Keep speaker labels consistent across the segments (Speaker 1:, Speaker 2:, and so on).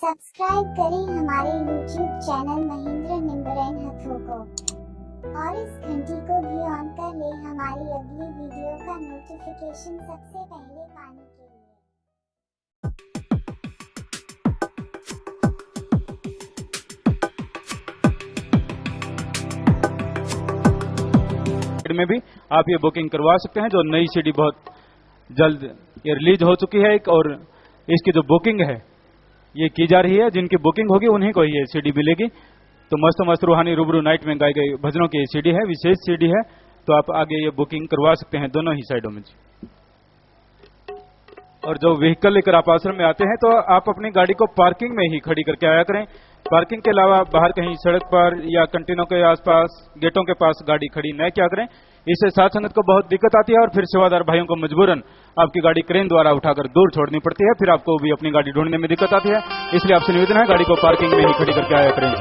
Speaker 1: Subscribe करें हमारे YouTube channel Mahendra निम्बरन हथों को और इस घंटी को भी ऑन कर ले हमारी अगली वीडियो का नोटिफिकेशन सबसे पहले पाने के लिए।
Speaker 2: में भी आप ये बुकिंग करवा सकते हैं। जो नई सीडी बहुत जल्द ये रिलीज हो चुकी है एक, और इसकी जो बुकिंग है ये की जा रही है। जिनकी बुकिंग होगी उन्हीं को ये सीडी मिलेगी। तो मस्त मस्त रूहानी रूबरू नाइट में गाए गए भजनों की सीडी है, विशेष सीडी है। तो आप आगे ये बुकिंग करवा सकते हैं दोनों ही साइडों में। और जो व्हीकल लेकर आप आश्रम में आते हैं तो आप अपनी गाड़ी को पार्किंग में ही खड़ी करके आया करें। पार्किंग के अलावा बाहर कहीं सड़क पर या कंटेनरों के आसपास गेटों के पास गाड़ी खड़ी न किया करें। इससे साथ संगत को बहुत दिक्कत आती है और फिर सेवादार भाइयों को मजबूरन आपकी गाड़ी क्रेन द्वारा उठाकर दूर छोड़नी पड़ती है। फिर आपको भी अपनी गाड़ी ढूंढने में दिक्कत आती है। इसलिए आपसे निवेदन है गाड़ी को पार्किंग में ही खड़ी करके आया करें।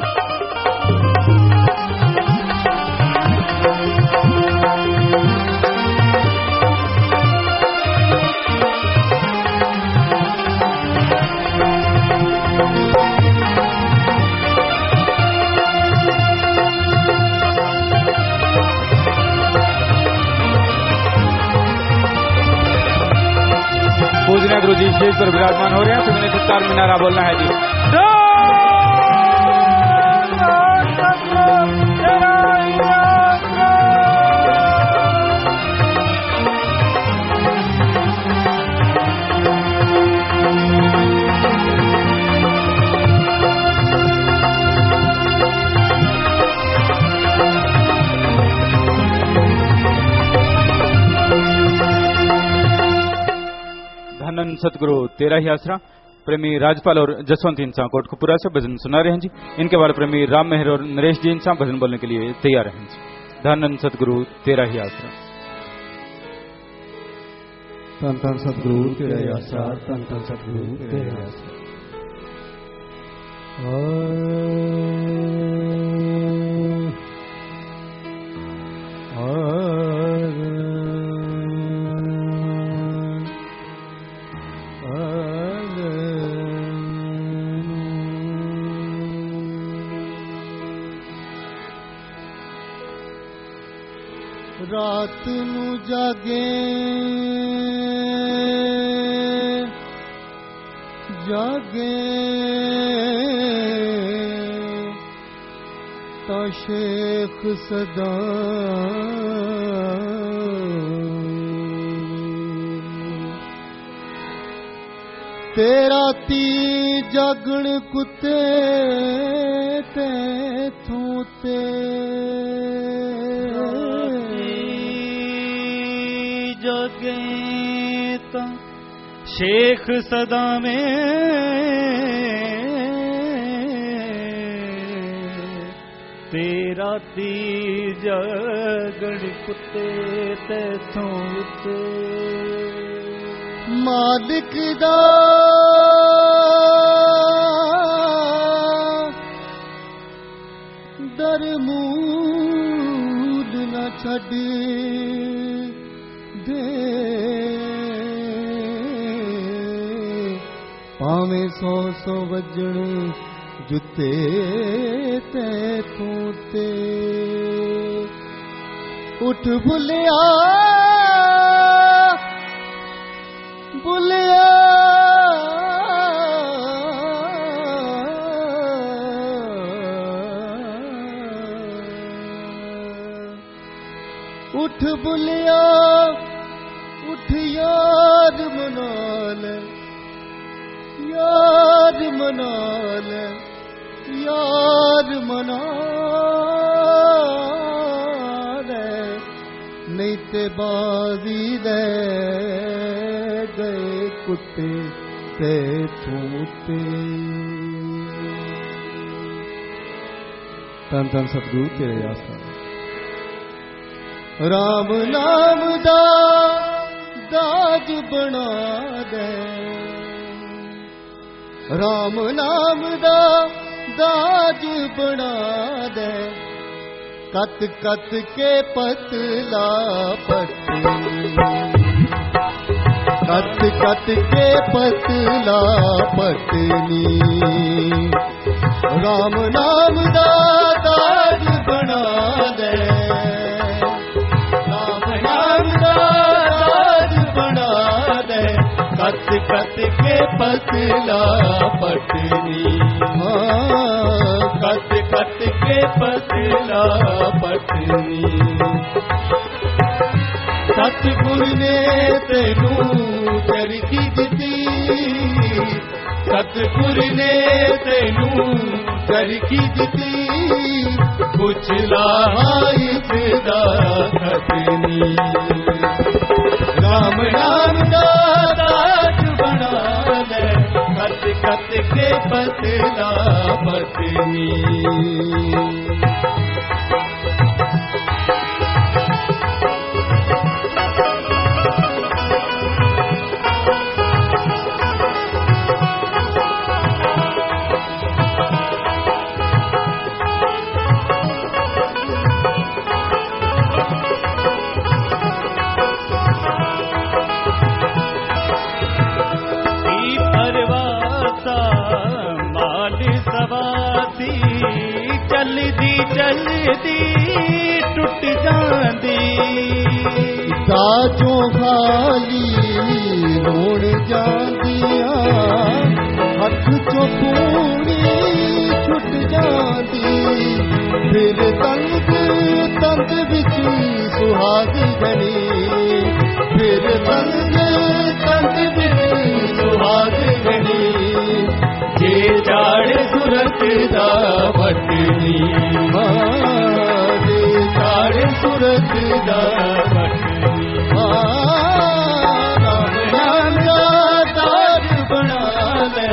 Speaker 2: पूजनीय गुरु जी स्टेज पर विराजमान हो रहे हैं। तुम्हें सत्कार में नारा बोलना है जी। धनन सतगुरु तेरा ही आसरा प्रेमी राजपाल और जसवंत इंसान कोटकपुरा से भजन सुना रहे हैं जी। इनके बाद प्रेमी राम मेहर और नरेश जी इंसान भजन बोलने के लिए तैयार हैं जी। धनन सतगुरु तेरा ही आसरा।
Speaker 3: धन धन सतगुरु तेरा ही आसरा, धन धन सतगुरु तेरा ही आसरा। रात नू जागे जागे ता शेख सदा तेरा ती जागण कुत्ते ते थूते
Speaker 4: जगेता शेख सदा में तेरा ती जगण कुत्ते ते थोते
Speaker 3: मालिक दा दरमूद न छड़ी पावे सौ सौ वजण जुते ते तूते उठ बुलिया बुलिया उठ बुलिया उठ यार मना ले यार मना ले यार मना ले नहीं ते बाजी दे गए कुत्ते ते थूते। धन धन सतगुरु तेरे आसरा। राम नाम दा दाज बना दे, राम नाम दा दाज बना दे, कत कत के पतला पट्टी, कत कत के पतला पटनी। राम नाम दा ताज बना दे, राम नाम दा ताज बना दे, कत कत के पतला पटनी, कत कत के पतला पटनी। सतगुर ने तेनू चरखी दिती, सतगुर ने तेनू चरखी दिती, कुछ लाइस दा खतनी। राम नाम दा ताज बना ले, कत कत के पतला पटनी।
Speaker 4: चलदी चलदी टुट जांदी,
Speaker 3: साजों खाली रोण जांदियां, हथ चों पूरी छुट जांदी। फिर तंग तंग विच सुहाग घनी, फिर तंग तंग विच सुहाग घनी। जे चाड़ सुरत दा भटनी, जे चाड़ सुरत दा भटनी। राम नाम दा ताज बना ले,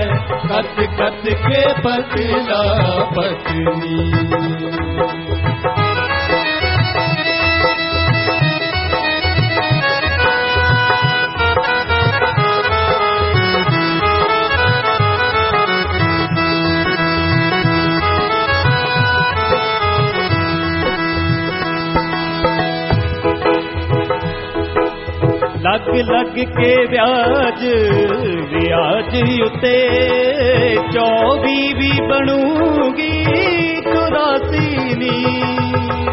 Speaker 3: कत कत के पतला पटनी।
Speaker 4: लग लग के व्याज व्याज उते 24 भी बनूगी 84 नी।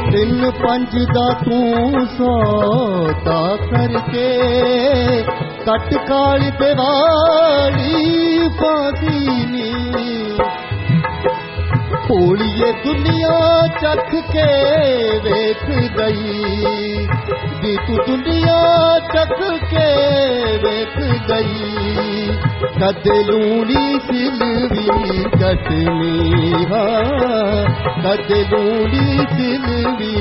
Speaker 3: 3-5 दा तू सौदा करके, कटकाल दिवाली फांसी नी। भोलिए दुनिया चख के वेख गई, दी तू दुनिया चख के वेख गई। कदे लूनी सिलवी चटनी, हाँ कदे लूनी सिलवी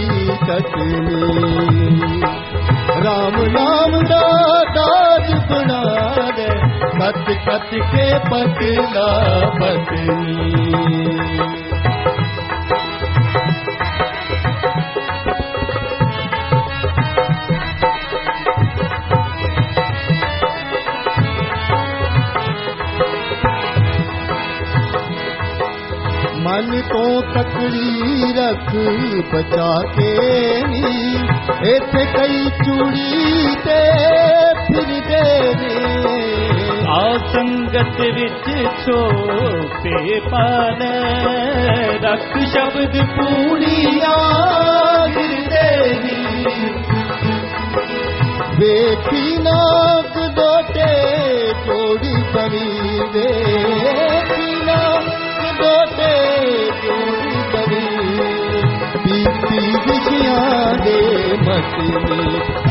Speaker 3: चटनी। राम नाम दा ताज बना दे, कत कत के पतला पटनी। मन तो तकड़ी रख बचा के नी, इथे कई चूड़ी ते फिर दे।
Speaker 4: आ संगत विच छोपे पाल, रख शब्द पूड़िया गिरदे।
Speaker 3: वेखी नाक दोटे जोड़ी बनी, वेखी नाक दोटे जोड़ी बनी। बीती विषयां दे मटनी,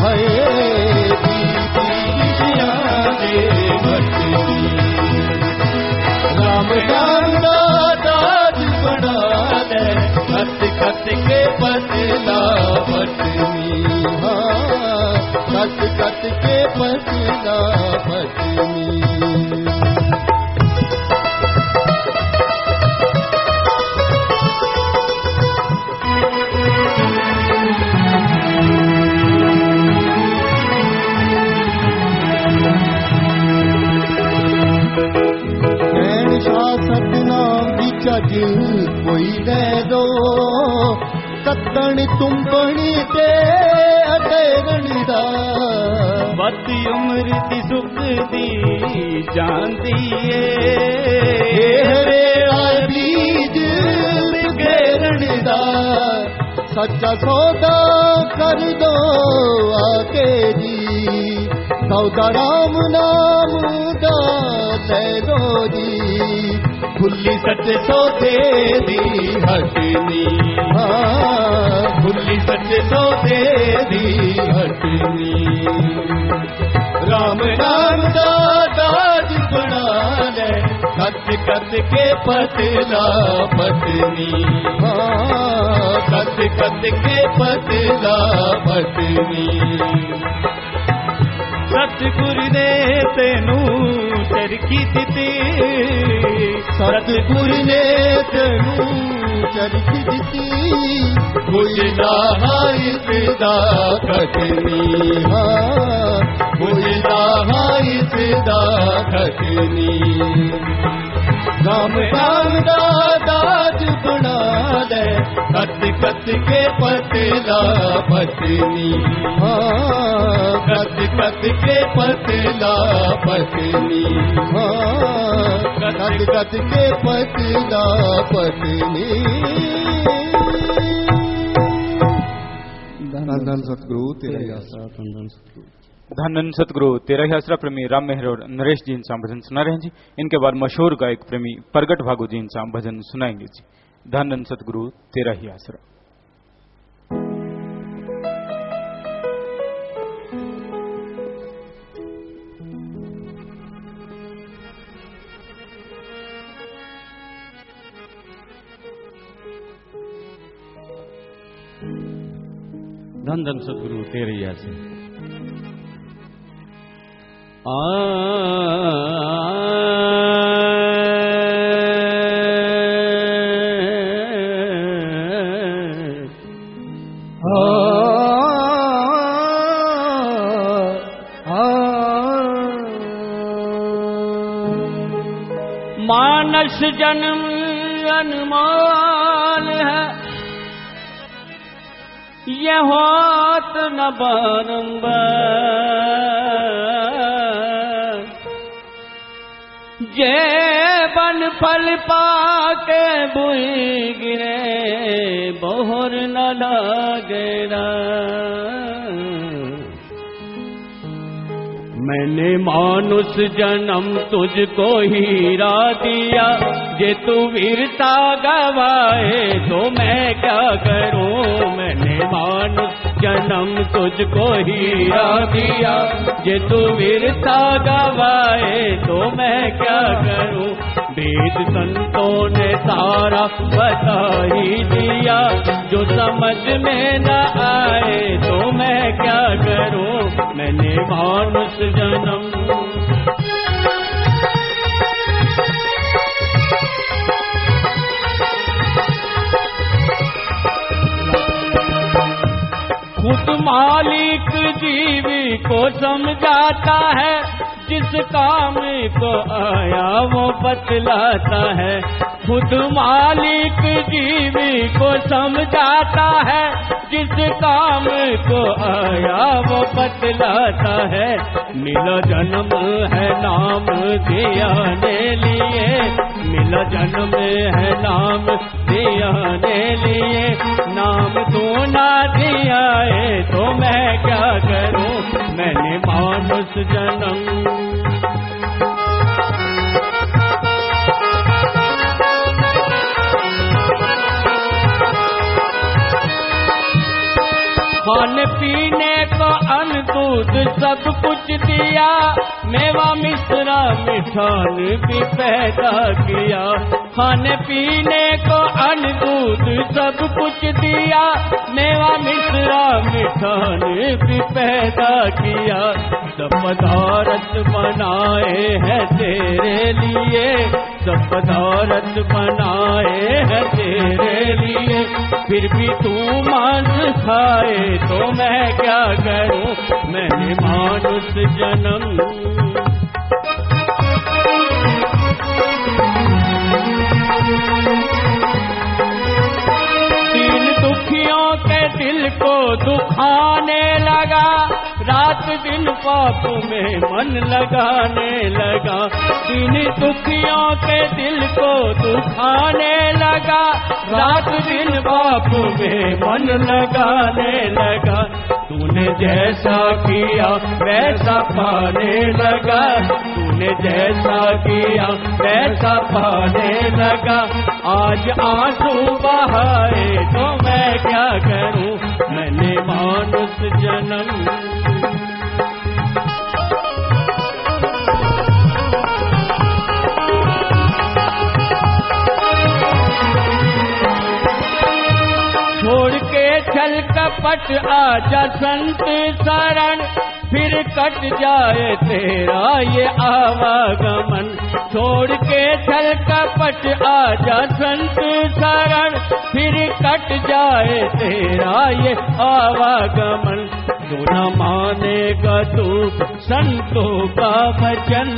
Speaker 3: हाय बीती विषयां दे मटनी। राम नाम दा ताज बना ले, कत कत के पतला पटनी, हाँ कत कत के पतला पटनी। चज कोई दे दो, कत्तण तुंबणी ते अटेरण दा।
Speaker 4: वत उम्र दी सुख दी जानदी ए,
Speaker 3: वेला बीज सच्चा सौदा कर दो आके जी, सौदा राम नाम दा ले लो जी, खुली सच्चे सौदे दी हटनी, हाँ खुली सच्चे सौदे दी हटनी, राम नाम दा दाज बना ले, कत कत के पतला पत्नी, हाँ कत कत के पतला पत्नी,
Speaker 4: सतगुर ने तेनू चरखी दिती,
Speaker 3: सतगुर ने तेनू चरखी दिती, बुझदा इसदा खटनी, हाँ बुझदा इसदा खटनी, राम नाम दा दाज बना ले, कत कत के पतला पत्नी, हाँ कत कत के पतला पत्नी, हाँ कत कत के पतला पत्नी। धन सतगुरु तेरा ही आसरा, धन सतगुरु,
Speaker 2: धन सतगुरु तेरा ही आसरा। प्रेमी राम मेहर और नरेश जी इंसान भजन सुना रहे हैं जी। इनके बाद मशहूर गायक प्रेमी प्रगट भागु जी इंसान भजन सुनाएंगे जी। धन सतगुरु तेरा ही आसरा।
Speaker 4: धन धन सतगुरु तेरे ही आसरा। मानस जन्म अनमोल है, ये होत न बारंबार, जे बन फल पाके बुई गिरे, बोहर न लागेरा। मैंने मानुष जन्म तुझको हीरा दिया, जे तू वीरता गवाए तो मैं क्या करूं। मैंने मानुष जन्म तुझको हीरा दिया, जे तू वीरता गवाए तो मैं क्या करूं। वेद संतों ने सारा बता ही दिया, जो समझ में न आए तो मैं क्या करूं। मैंने मानुष जन्म खुद मालिक जीवी को समझाता है, जिस काम को आया वो बतलाता है। खुद मालिक जीवी को समझाता है, जिस काम को आया वो बतलाता है। मिला जन्म है नाम दियाने लिए, मिला जन्म है नाम दियाने लिए। नाम तू ना दिया तो मैं क्या करूं। मैंने मानुष जन्म खाने पीने को अन्न दूध सब कुछ दिया, मेवा मिश्रा मिठान भी पैदा किया। खाने पीने को अन्न दूध सब कुछ दिया, मेवा मिश्रा मिठान भी पैदा किया। सब पदार्थ बनाए हैं तेरे लिए, सब पदार्थ बनाए हैं तेरे लिए। फिर भी तू मांस खाए तो मैं क्या करूं। मैंने मानुष जन्म तीन दुखियों के दिल को दुखाने लगा, रात दिन पाप में मन लगाने लगा। तीन दुखियों के दिल को दुखाने लगा, लगा, रात दिन बाप में मन लगाने लगा। तूने जैसा किया वैसा पाने लगा, तूने जैसा किया वैसा पाने लगा। आज आंसू बहाए तो मैं क्या करूं, मैंने मानुष जन्म। छोड़ के छल कपट आजा संत शरण, फिर कट जाए तेरा ये आवागमन। छोड़ के छल कपट आजा संत शरण, फिर कट जाए तेरा ये आवागमन। जो न मानेगा तू संतों का वचन,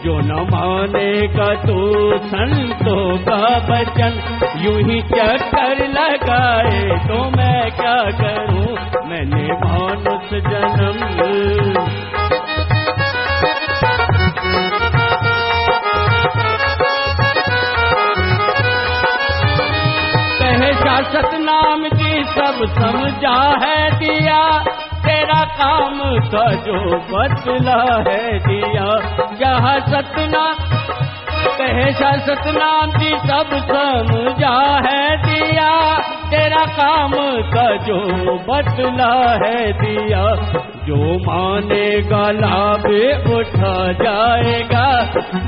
Speaker 4: जो न मानेगा तू संतों का वचन, यूं ही चक्कर लगाए तो मैं क्या करूं, मैंने मानुष जन्म। कहे शासक नाम की सब समझा है दिया, तेरा काम का जो बदला है दिया। जहाँ सतना कहे सतनाम जी सब समझा है दिया, तेरा काम का जो बदला है दिया। जो मानेगा लाभ उठा जाएगा,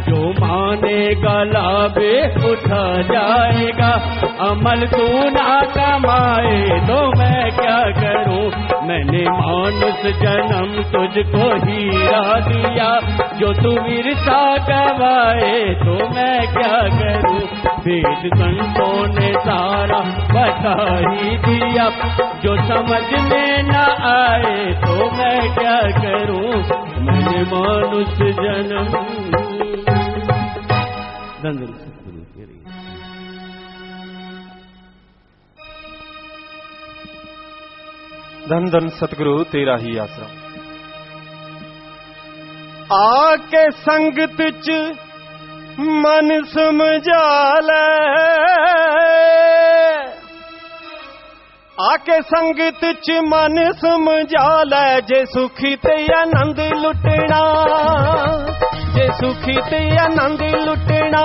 Speaker 4: जो मानेगा लाभ उठा जाएगा। अमल तू ना कमाए तो मैं क्या करूं, मैंने मानुष जन्म तुझको हीरा दिया। जो तू विरसा गवाए तो मैं क्या करूं, वेद संतों ने सारा बता ही दिया। जो समझ में न आए तो मैं क्या करूं, मैंने मानुष जन्म। धन्य सतगुरु तेरी।
Speaker 5: धन धन सतगुरु तेरा ही आसरा।
Speaker 6: आके संगत च मन समझा ले, आके संगत च मन समझा ले। जे सुखी ते आनंद लुटना, जे सुखी ते आनंद लुटना।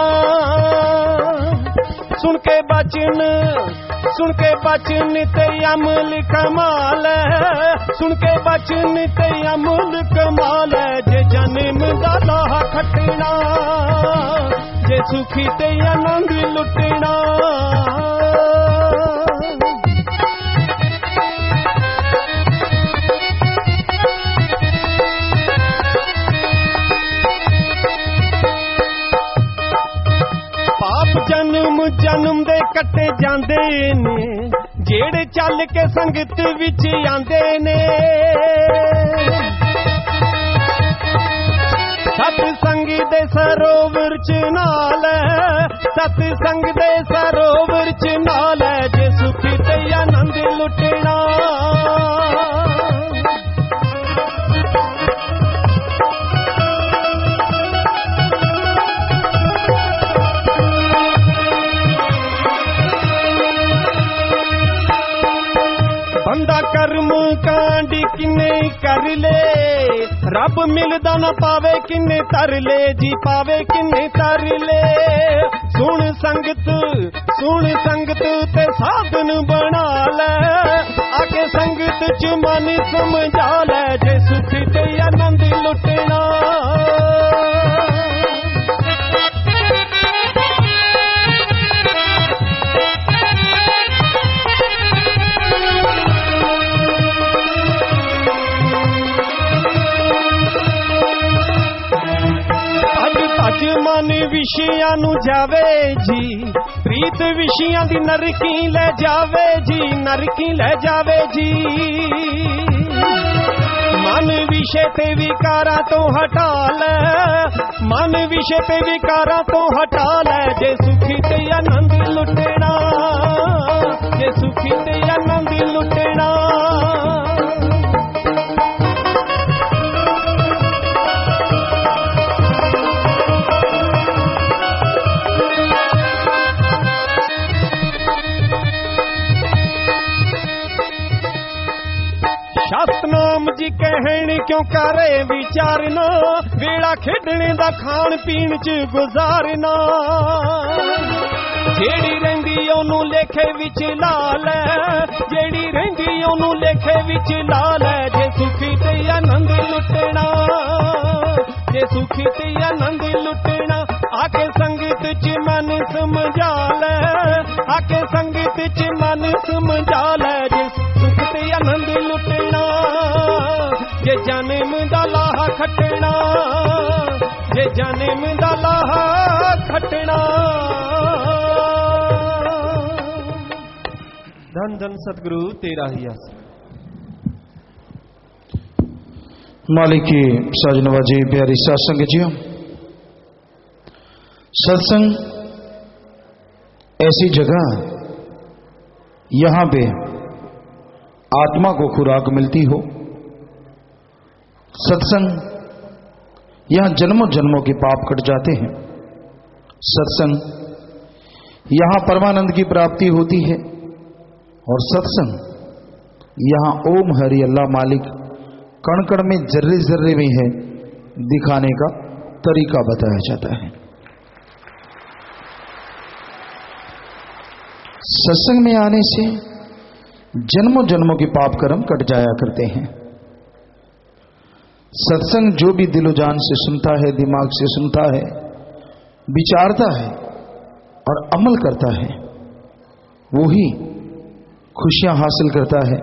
Speaker 6: सुन के बचन, सुन के बचन ते अमल कमाल, सुन के बचन ते अमल कमाल। जे जन्म दा लाह खटना, जे सुखी ते आनंद लुटना। पाप जन्म जन्म दे कटे जांदे ने, जेड़े चल के संगत विच आंदे ने। सतसंग दे सरोवर च नाल, सतसंग दे सरोवर च नाल। जे सुखी ते आनंद लुटना, बंदा कर्म कांड किन्ने कर ले, रब मिलदा न पावे किन्ने तर ले जी, पावे किन्ने तर ले। सुन संगत ते साधन बना ले, आके संगत च मन समझा ले। जे सुखी ते आनंद लुटना, मन विषयां नू जावे जी, प्रीत विषयां दी नरकी ले जावे जी, नरकी ले जावे जी। मन विषय ते विकारा तो हटा ले, मन विषय ते विकारा तो हटा ले। जे सुखी ते आनंद लुटना, जे सुखी ते आनंद लुटना। कहण क्यों करे विचारना, वेड़ा खेडने दा खाण पीण च गुजारना। जेड़ी रंगी ओनू लेखे विच लाल है, जेड़ी रंगी ओनू लेखे विच लाल है। जे सुखी ते आनंद लुटना, जे सुखी ते आनंद लुटना, आके संगत च मन समझा ले, आके संगत च मन समझा ले। जे सुख ते आनंद लुटना, जे जन्म दा लाहा खटना, जे जन्म दा लाहा खटना। धन धन सतगुरु तेरा ही आसरा।
Speaker 7: मालिक की साज नवाजी प्यारी सत्संग जी, सत्संग ऐसी जगह यहां पे आत्मा को खुराक मिलती हो। सत्संग यहां जन्मों जन्मों के पाप कट जाते हैं। सत्संग यहां परमानंद की प्राप्ति होती है। और सत्संग यहां ओम हरि अल्लाह मालिक कण कण में जर्रे जर्रे में है दिखाने का तरीका बताया जाता है। सत्संग में आने से जन्मों जन्मों के पाप कर्म कट जाया करते हैं। सत्संग जो भी दिलो जान से सुनता है, दिमाग से सुनता है, विचारता है और अमल करता है, वो ही खुशियां हासिल करता है,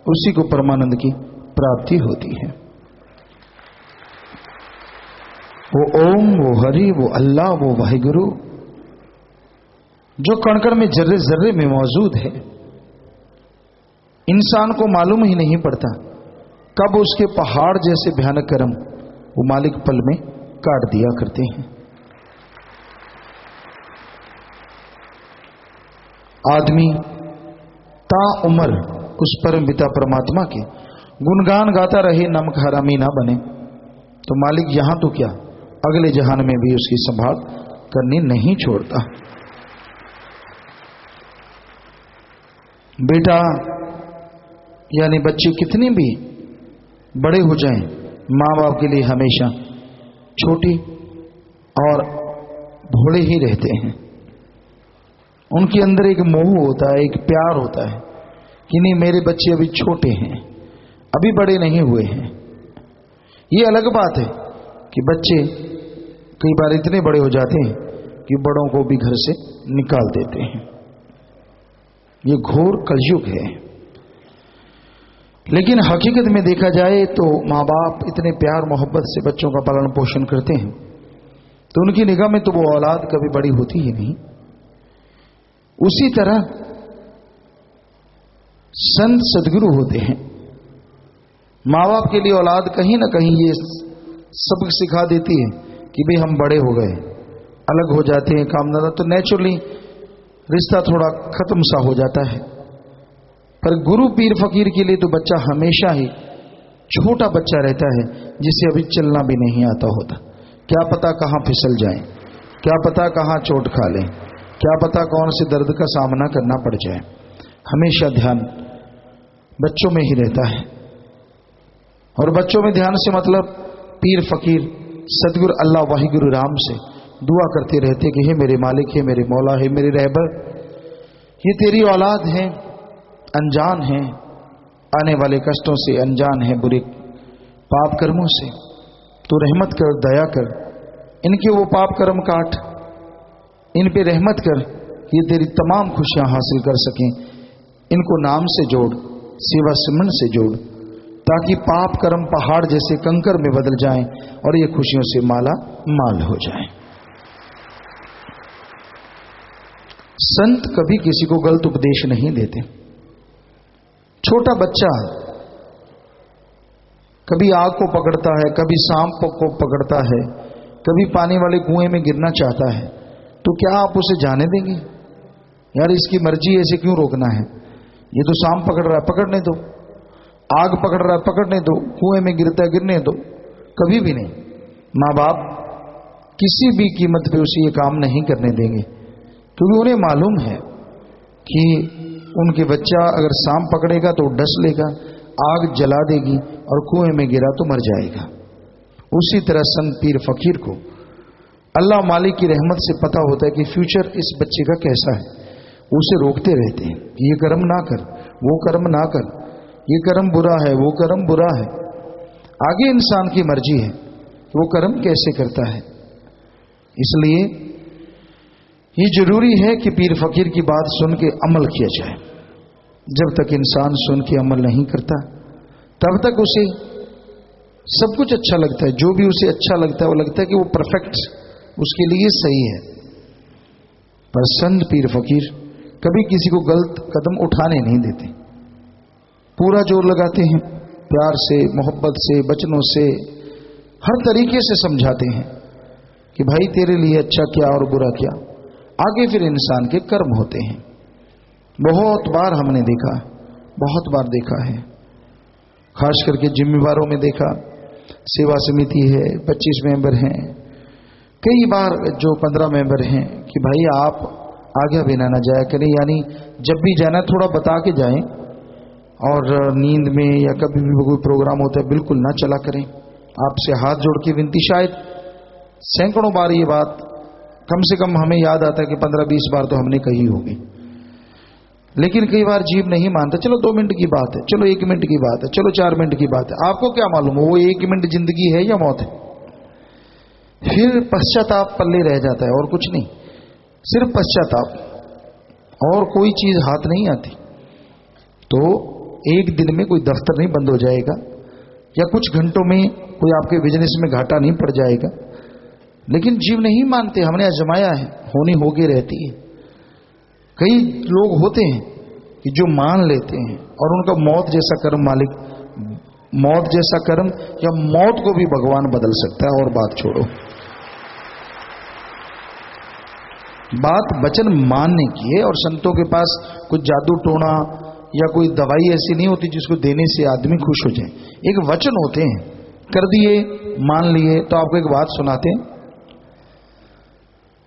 Speaker 7: उसी को परमानंद की प्राप्ति होती है। वो ओम, वो हरि, वो अल्लाह, वो वाहिगुरु जो कण कण में जर्रे जर्रे में मौजूद है, इंसान को मालूम ही नहीं पड़ता कब उसके पहाड़ जैसे भयानक कर्म वो मालिक पल में काट दिया करते हैं। आदमी ता उम्र उस परम पिता परमात्मा के गुणगान गाता रहे, नमक हरामी ना बने, तो मालिक यहां तो क्या अगले जहान में भी उसकी संभाल करनी नहीं छोड़ता। बेटा यानी बच्चे कितने भी बड़े हो जाएं, मां बाप के लिए हमेशा छोटी और भोले ही रहते हैं। उनके अंदर एक मोह होता है, एक प्यार होता है कि नहीं मेरे बच्चे अभी छोटे हैं, अभी बड़े नहीं हुए हैं। ये अलग बात है कि बच्चे कई बार इतने बड़े हो जाते हैं कि बड़ों को भी घर से निकाल देते हैं। ये घोर कलयुग है। लेकिन हकीकत में देखा जाए तो माँ बाप इतने प्यार मोहब्बत से बच्चों का पालन पोषण करते हैं, तो उनकी निगाह में तो वो औलाद कभी बड़ी होती ही नहीं। उसी तरह संत सदगुरु होते हैं। माँ बाप के लिए औलाद कहीं ना कहीं ये सबक सिखा देती है कि भाई हम बड़े हो गए, अलग हो जाते हैं, काम धंधा, तो नेचुरली रिश्ता थोड़ा खत्म सा हो जाता है। पर गुरु पीर फकीर के लिए तो बच्चा हमेशा ही छोटा बच्चा रहता है, जिसे अभी चलना भी नहीं आता होता। क्या पता कहां फिसल जाए, क्या पता कहां चोट खा लें, क्या पता कौन से दर्द का सामना करना पड़ जाए। हमेशा ध्यान बच्चों में ही रहता है। और बच्चों में ध्यान से मतलब पीर फकीर सदगुरु अल्लाह वाहिगुरु राम से दुआ करते रहते कि हे मेरे मालिक, हे मेरे मौला, हे मेरे रहबर, ये तेरी औलाद है, अनजान है, आने वाले कष्टों से अनजान है, बुरे पाप कर्मों से, तो रहमत कर, दया कर, इनके वो पाप कर्म काट, इन पे रहमत कर, ये तेरी तमाम खुशियां हासिल कर सकें। इनको नाम से जोड़, सेवा सिमरन से जोड़, ताकि पाप कर्म पहाड़ जैसे कंकर में बदल जाएं और ये खुशियों से माला माल हो जाएं। संत कभी किसी को गलत उपदेश नहीं देते। छोटा बच्चा कभी आग को पकड़ता है, कभी सांप को पकड़ता है, कभी पानी वाले कुएं में गिरना चाहता है, तो क्या आप उसे जाने देंगे? यार इसकी मर्जी, ऐसे क्यों रोकना है? ये तो सांप पकड़ रहा है, पकड़ने दो, आग पकड़ रहा है, पकड़ने दो, कुएं में गिरता है, गिरने दो। कभी भी नहीं। माँ बाप किसी भी कीमत पे उसे ये काम नहीं करने देंगे, क्योंकि उन्हें मालूम है कि उनके बच्चा अगर सांप पकड़ेगा तो डस लेगा, आग जला देगी, और कुएं में गिरा तो मर जाएगा। उसी तरह संत पीर फकीर को अल्लाह मालिक की रहमत से पता होता है कि फ्यूचर इस बच्चे का कैसा है। उसे रोकते रहते हैं कि ये कर्म ना कर, वो कर्म ना कर, ये कर्म बुरा है, वो कर्म बुरा है। आगे इंसान की मर्जी है वो कर्म कैसे करता है। इसलिए ये जरूरी है कि पीर फकीर की बात सुन के अमल किया जाए। जब तक इंसान सुन के अमल नहीं करता तब तक उसे सब कुछ अच्छा लगता है। जो भी उसे अच्छा लगता है वो लगता है कि वो परफेक्ट उसके लिए सही है। पर संत पीर फकीर कभी किसी को गलत कदम उठाने नहीं देते। पूरा जोर लगाते हैं, प्यार से, मोहब्बत से, वचनों से, हर तरीके से समझाते हैं कि भाई तेरे लिए अच्छा क्या और बुरा क्या। आगे फिर इंसान के कर्म होते हैं। बहुत बार हमने देखा, बहुत बार देखा है, खास करके जिम्मेवारों में देखा। सेवा समिति है, 25 मेंबर हैं, कई बार जो 15 मेंबर हैं कि भाई आप आगे बिना ना जाया करें, यानी जब भी जाना थोड़ा बता के जाएं, और नींद में या कभी भी कोई प्रोग्राम होता है बिल्कुल ना चला करें। आपसे हाथ जोड़ के विनती, शायद सैकड़ों बार ये बात कम से कम हमें याद आता है कि 15-20 बार तो हमने कही होगी, लेकिन कई बार जीव नहीं मानता। चलो 2 मिनट की बात है, चलो 1 मिनट की बात है, चलो 4 मिनट की बात है। आपको क्या मालूम वो 1 मिनट जिंदगी है या मौत है। फिर पश्चाताप पल्ले रह जाता है और कुछ नहीं, सिर्फ पश्चाताप, और कोई चीज हाथ नहीं आती। तो एक दिन में कोई दफ्तर नहीं बंद हो जाएगा, या कुछ घंटों में कोई आपके बिजनेस में घाटा नहीं पड़ जाएगा, लेकिन जीव नहीं मानते। हमने आजमाया है, होनी होगी रहती है। कई लोग होते हैं कि जो मान लेते हैं और उनका मौत जैसा कर्म मालिक, मौत जैसा कर्म, या मौत को भी भगवान बदल सकता है। और बात छोड़ो, बात वचन मानने की है। और संतों के पास कुछ जादू टोना या कोई दवाई ऐसी नहीं होती जिसको देने से आदमी खुश हो जाए। एक वचन होते हैं, कर दिए, मान लिए। तो आपको एक बात सुनाते हैं।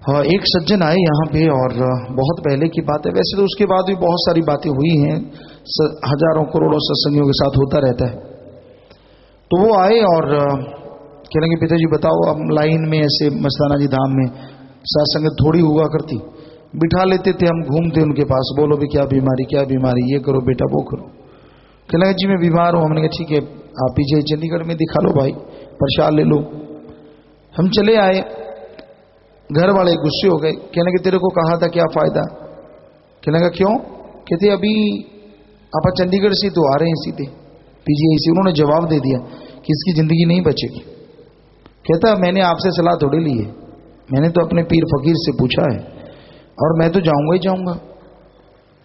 Speaker 7: हाँ, एक सज्जन आए यहाँ पे, और बहुत पहले की बात है, वैसे तो उसके बाद भी बहुत सारी बातें हुई हैं, हजारों करोड़ों सत्संगियों के साथ होता रहता है। तो वो आए और कह लगे पिताजी बताओ, अब लाइन में ऐसे मस्ताना जी धाम में सत्संग थोड़ी हुआ करती, बिठा लेते थे हम, घूमते उनके पास, बोलो भी क्या बीमारी, क्या बीमारी, ये करो बेटा, वो करो। कह लगे जी मैं बीमार हूँ। हमने कहा ठीक है, आप पीछे चंडीगढ़ में दिखा लो भाई, प्रसाद ले लो। हम चले आए, घर वाले गुस्से हो गए, कहने के तेरे को कहा था क्या फायदा। कहने लगा क्यों। कहते अभी आप चंडीगढ़ से तो आ रहे हैं सीधे पीजीआई से। उन्होंने जवाब दे दिया कि इसकी जिंदगी नहीं बचेगी। कहता मैंने आपसे सलाह थोड़ी ली है, मैंने तो अपने पीर फकीर से पूछा है, और मैं तो जाऊंगा ही जाऊंगा।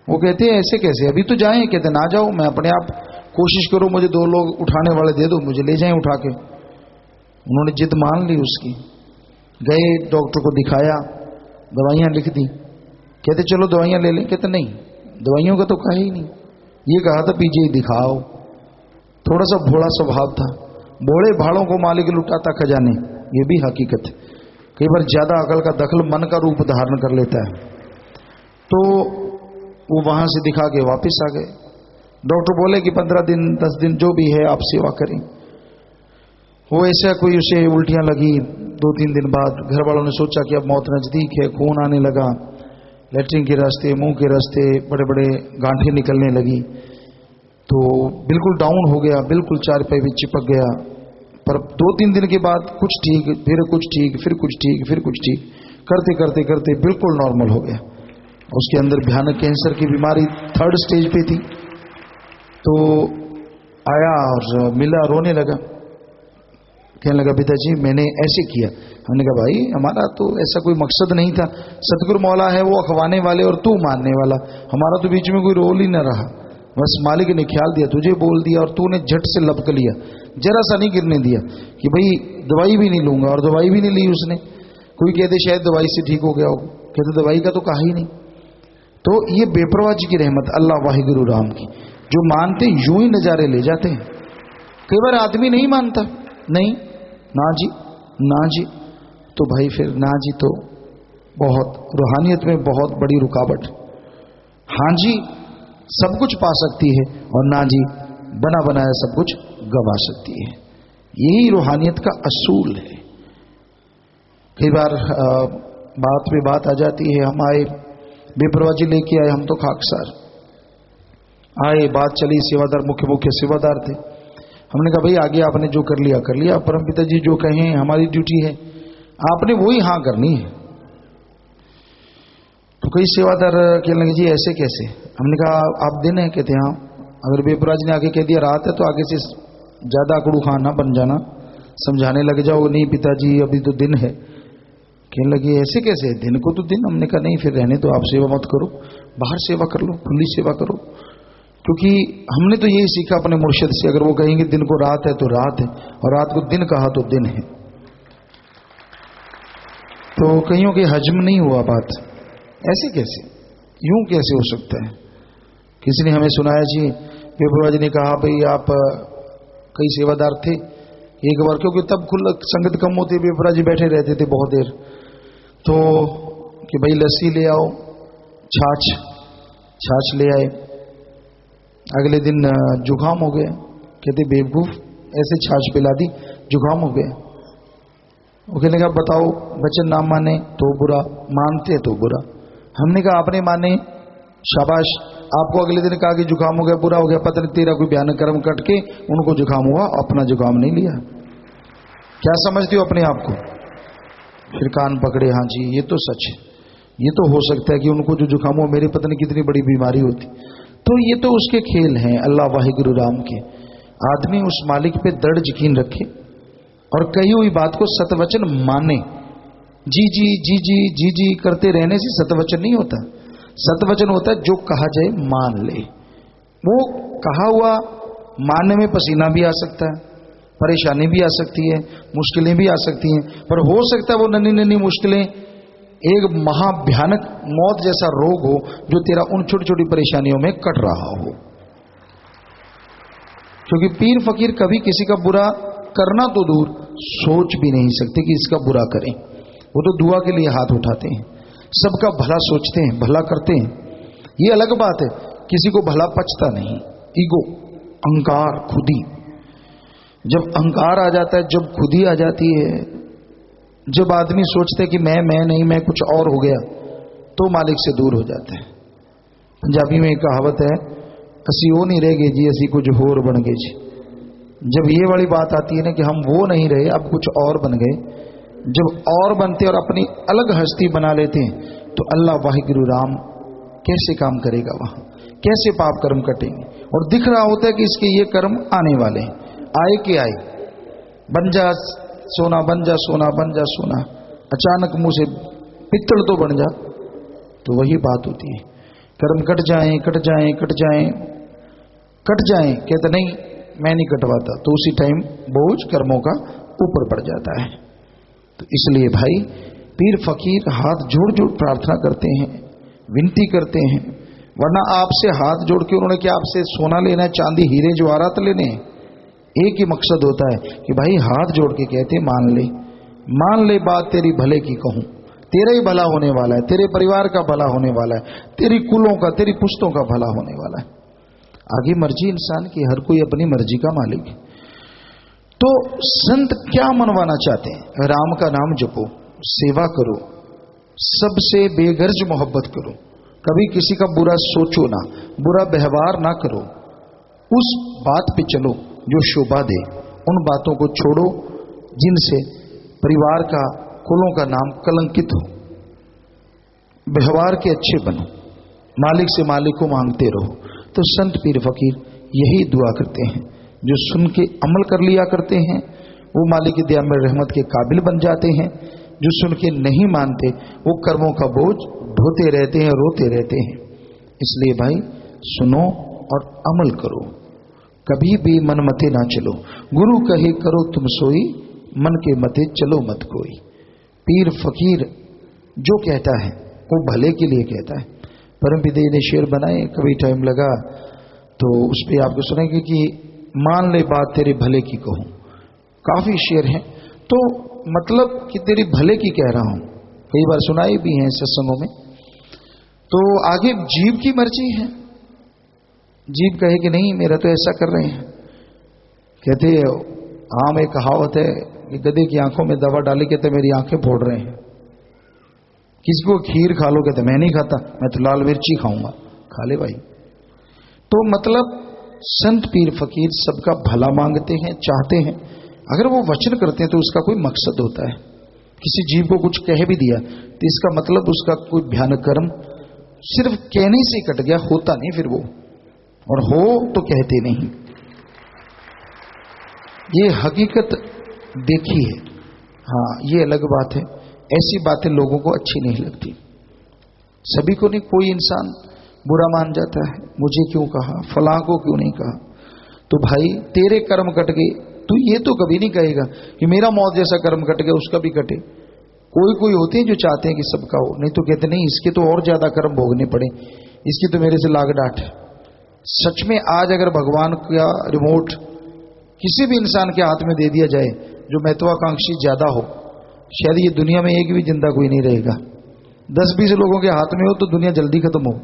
Speaker 7: वो कहते हैं ऐसे कैसे, अभी तो जाएं। कहते ना जाओ, मैं अपने आप कोशिश करूं, मुझे 2 लोग उठाने वाले दे दो, मुझे ले जाएं उठा के। उन्होंने जिद मान ली उसकी, गए डॉक्टर को दिखाया, दवाइयां लिख दी। कहते चलो दवाइयां ले लें। कहते नहीं, दवाइयों का तो कहा ही नहीं, ये कहा था पीजीआई दिखाओ। थोड़ा सा भोला स्वभाव था, भोले भाड़ों को मालिक लुटाता खजाने, ये भी हकीकत है। कई बार ज्यादा अकल का दखल मन का रूप धारण कर लेता है। तो वो वहां से दिखा के वापस आ गए। डॉक्टर बोले कि 15 दिन 10 दिन जो भी है आप सेवा करें। वो ऐसा कोई उसे उल्टियां लगी 2-3 दिन बाद। घर वालों ने सोचा कि अब मौत नजदीक है, खून आने लगा, लेटरिन के रास्ते, मुंह के रास्ते बड़े बड़े गांठें निकलने लगी। तो बिल्कुल डाउन हो गया, बिल्कुल चारपाई भी चिपक गया। पर 2-3 दिन के बाद कुछ ठीक, फिर कुछ ठीक, फिर कुछ ठीक, फिर कुछ ठीक, करते करते करते बिल्कुल नॉर्मल हो गया। उसके अंदर भयानक कैंसर की बीमारी 3rd स्टेज पे थी। तो आया और मिला, रोने लगा, कहने लगा पिताजी मैंने ऐसे किया। हमने कहा भाई हमारा तो ऐसा कोई मकसद नहीं था, सतगुरु मौला है वो अखवाने वाले और तू मानने वाला, हमारा तो बीच में कोई रोल ही न रहा। बस मालिक ने ख्याल दिया, तुझे बोल दिया और तूने झट से लपक लिया, जरा सा नहीं गिरने दिया कि भाई दवाई भी नहीं लूंगा, और दवाई भी नहीं ली उसने। कोई कहते शायद दवाई से ठीक हो गया हो, कहते दवाई का तो कहा ही नहीं। तो ये बेपरवाह जी की रहमत, अल्लाह वाहिगुरु राम की, जो मानते यूं ही नजारे ले जाते हैं। कई बार आदमी नहीं मानता, नहीं ना जी ना जी, तो भाई फिर ना जी तो बहुत रूहानियत में बहुत बड़ी रुकावट। हाँ जी सब कुछ पा सकती है, और ना जी बना बनाया सब कुछ गवा सकती है। यही रूहानियत का असूल है। कई बार बात पे बात आ जाती है, हम आए बेपरवाजी लेके आए, हम तो खाकसार आए, बात चली, सेवादार मुख्य सेवादार थे। हमने कहा भाई आगे आपने जो कर लिया, परमपिता जी जो कहें हमारी ड्यूटी है, आपने वही हाँ करनी है। तो कई सेवादार कहने लगे जी ऐसे कैसे? हमने कहा आप दिन है? कहते हाँ। अगर बेपराज ने आगे कह दिया रात है तो आगे से ज्यादा अकड़ू खान ना बन जाना, समझाने लग जाओ, नहीं पिताजी अभी तो दिन है। कहने लगे ऐसे कैसे, दिन को तो दिन। हमने कहा नहीं फिर रहने तो, आप सेवा मत करो, बाहर सेवा कर लो, खुली सेवा करो। क्योंकि हमने तो यही सीखा अपने मुर्शिद से, अगर वो कहेंगे दिन को रात है तो रात है, और रात को दिन कहा तो दिन है। तो कईयों के हजम नहीं हुआ बात, ऐसे कैसे, यूं कैसे हो सकता है। किसी ने हमें सुनाया जी, बेपरवाह जी ने कहा भाई आप कई सेवादार थे एक बार, क्योंकि तब खुल संगत कम होती, बेपरवाह जी बैठे रहते थे बहुत देर, तो कि भाई लस्सी ले आओ, छाछ ले आए। अगले दिन जुकाम हो गया, कहते बेवकूफ ऐसे छाछ पिला दी, जुकाम हो गया। वो कहने का बताओ वचन ना माने तो बुरा, मानते तो बुरा। हमने कहा आपने माने शाबाश, आपको अगले दिन कहा कि जुकाम हो गया, बुरा हो गया, पता नहीं तेरा कोई बयान कर्म कट के उनको जुकाम हुआ, अपना जुकाम नहीं लिया। क्या समझते हो अपने आप को? फिर कान पकड़े, हाँ जी ये तो सच है, ये तो हो सकता है कि उनको जो जुकाम हो मेरी पता नहीं कितनी बड़ी बीमारी होती। तो ये तो उसके खेल हैं अल्लाह वाहिगुरु राम के। आदमी उस मालिक पे दृढ़ यकीन रखे और कही हुई बात को सतवचन माने। जी करते रहने से सतवचन नहीं होता। सतवचन होता है जो कहा जाए मान ले। वो कहा हुआ मानने में पसीना भी आ सकता है, परेशानी भी आ सकती है, मुश्किलें भी आ सकती हैं, पर हो सकता है वो नन्ही नन्ही मुश्किलें एक महाभयानक मौत जैसा रोग हो जो तेरा उन छोटी छोटी परेशानियों में कट रहा हो। क्योंकि पीर फकीर कभी किसी का बुरा करना तो दूर, सोच भी नहीं सकते कि इसका बुरा करें। वो तो दुआ के लिए हाथ उठाते हैं, सबका भला सोचते हैं, भला करते हैं। ये अलग बात है, किसी को भला पचता नहीं। ईगो, अहंकार, खुदी, जब अहंकार आ जाता है, जब खुदी आ जाती है, जब आदमी सोचते है कि मैं नहीं, मैं कुछ और हो गया, तो मालिक से दूर हो जाता है। पंजाबी में एक कहावत है, असी वो नहीं रह गए जी, असी कुछ होर बन गए जी। जब ये वाली बात आती है ना कि हम वो नहीं रहे, अब कुछ और बन गए, जब और बनते और अपनी अलग हस्ती बना लेते हैं, तो अल्लाह वाहिगुरु राम कैसे काम करेगा वहां, कैसे पाप कर्म कटेंगे। और दिख रहा होता है कि इसके ये कर्म आने वाले हैं, आए के आए, बन जा सोना, बन जा सोना, बन जा सोना, अचानक मुंह से पित्तल तो बन जा, तो वही बात होती है। कर्म कट जाएं, कट जाएं, कट जाएं, कट जाएं, कहते नहीं मैं नहीं कटवाता, तो उसी टाइम बोझ कर्मों का ऊपर पड़ जाता है। तो इसलिए भाई पीर फकीर हाथ जोड़ जोड़ प्रार्थना करते हैं, विनती करते हैं। वरना आपसे हाथ जोड़ के उन्होंने क्या आपसे सोना लेना है, चांदी हीरे जवाहरात लेने? एक ही मकसद होता है कि भाई हाथ जोड़ के कहते मान ले बात तेरी भले की कहूं, तेरा ही भला होने वाला है, तेरे परिवार का भला होने वाला है, तेरी कुलों का, तेरी पुश्तों का भला होने वाला है। आगे मर्जी इंसान की, हर कोई अपनी मर्जी का मालिक है। तो संत क्या मनवाना चाहते हैं? राम का नाम जपो, सेवा करो, सबसे बेगर्ज मोहब्बत करो, कभी किसी का बुरा सोचो ना, बुरा व्यवहार ना करो, उस बात पे चलो जो शोभा दे, उन बातों को छोड़ो जिनसे परिवार का, कुलों का नाम कलंकित हो। व्यवहार के अच्छे बनो, मालिक से मालिक को मांगते रहो। तो संत पीर फकीर यही दुआ करते हैं, जो सुन के अमल कर लिया करते हैं वो मालिक की दया में रहमत के काबिल बन जाते हैं। जो सुन के नहीं मानते वो कर्मों का बोझ ढोते रहते हैं, रोते रहते हैं। इसलिए भाई सुनो और अमल करो, कभी भी मन मते ना चलो। गुरु कहे करो तुम सोई, मन के मते चलो मत कोई। पीर फकीर जो कहता है वो भले के लिए कहता है। परमपिता ने शेर बनाए, कभी टाइम लगा तो उस पर आपको सुनेंगे कि मान ले बात तेरे भले की कहूं। काफी शेर हैं, तो मतलब कि तेरी भले की कह रहा हूं, कई बार सुनाए भी हैं सत्संगों में। तो आगे जीव की मर्जी है, जीव कहे कि नहीं मेरा तो ऐसा कर रहे हैं, कहते आम एक कहावत है कि गधे की आंखों में दवा डाली, कहते मेरी आंखें फोड़ रहे हैं। किसी को खीर खा लो, कहते मैं नहीं खाता, मैं तो लाल मिर्ची खाऊंगा। खा ले भाई। तो मतलब संत पीर फकीर सबका भला मांगते हैं, चाहते हैं। अगर वो वचन करते हैं तो उसका कोई मकसद होता है। किसी जीव को कुछ कह भी दिया तो इसका मतलब उसका कोई भयानक कर्म सिर्फ कहने से कट गया, होता नहीं फिर वो, और हो तो कहते नहीं। ये हकीकत देखी है। हाँ, ये अलग बात है। ऐसी बातें लोगों को अच्छी नहीं लगती। सभी को नहीं, कोई इंसान बुरा मान जाता है, मुझे क्यों कहा, फलां को क्यों नहीं कहा। तो भाई तेरे कर्म कट गए, तू ये तो कभी नहीं कहेगा कि मेरा मौत जैसा कर्म कट गया उसका भी कटे। कोई होते हैं जो चाहते हैं कि सबका हो, नहीं तो कहते नहीं इसके तो और ज्यादा कर्म भोगने पड़े, इसकी तो मेरे से लाग डांट है। सच में आज अगर भगवान का रिमोट किसी भी इंसान के हाथ में दे दिया जाए जो महत्वाकांक्षी ज्यादा हो, शायद ये दुनिया में एक भी जिंदा कोई नहीं रहेगा। 10-20 लोगों के हाथ में हो तो दुनिया जल्दी खत्म हो।